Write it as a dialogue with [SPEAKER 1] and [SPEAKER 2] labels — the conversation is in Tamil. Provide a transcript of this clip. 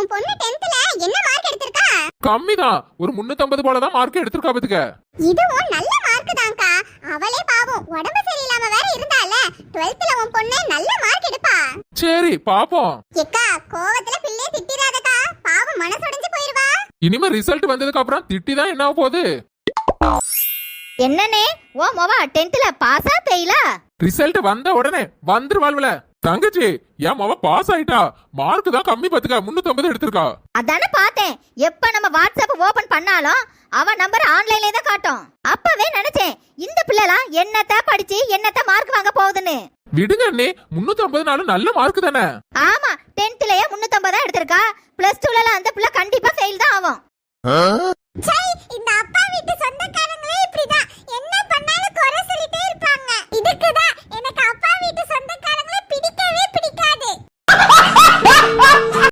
[SPEAKER 1] உன் பொண்ணு 10th என்ன மார்க் எடுத்திருக்கா?
[SPEAKER 2] கம்மிதான், ஒரு 350 போல தான் மார்க் எடுத்திருக்கா பாத்துக்க.
[SPEAKER 1] இதுவும் நல்ல மார்க் தான்க்கா. அவளே பாவம் உடம்பு சரியில்லாம வேற இருந்தால 12th உன் பொண்ணு நல்ல மார்க் எடுப்பா.
[SPEAKER 2] சரி பாப்போம்.
[SPEAKER 1] ஏக்கா கோவத்துல பிள்ளைய திட்டிராதக்கா, பாவம் மனசு உடைஞ்சு போயிருவா.
[SPEAKER 2] இனிமே ரிசல்ட் வந்ததுக்கு அப்புறம் திட்டிதான் என்ன போகுது.
[SPEAKER 3] என்னனே ஓ மொவா 10th பாஸா ஃபெயிலா?
[SPEAKER 2] ரிசல்ட் வந்த உடனே வந்துருவாள்வல. தங்கச்சி என் மவ பாஸ் ஆயிட்டா, மார்க் தான் கம்மி பாத்துக்க, 350 எடுத்திருக்கா.
[SPEAKER 3] அதானே பார்த்தேன். எப்ப நம்ம வாட்ஸ்அப் ஓபன் பண்ணாலும் அவ நம்பர் ஆன்லைன்ல தான் காட்டும். அப்பவே நினைச்சேன் இந்த பிள்ளைலாம் என்னத்த படிச்சு என்னத்த மார்க் வாங்க போகுதுன்னு.
[SPEAKER 2] விடுங்க அண்ணே, 350 நல்ல மார்க் தானே.
[SPEAKER 3] ஆமா 10th 350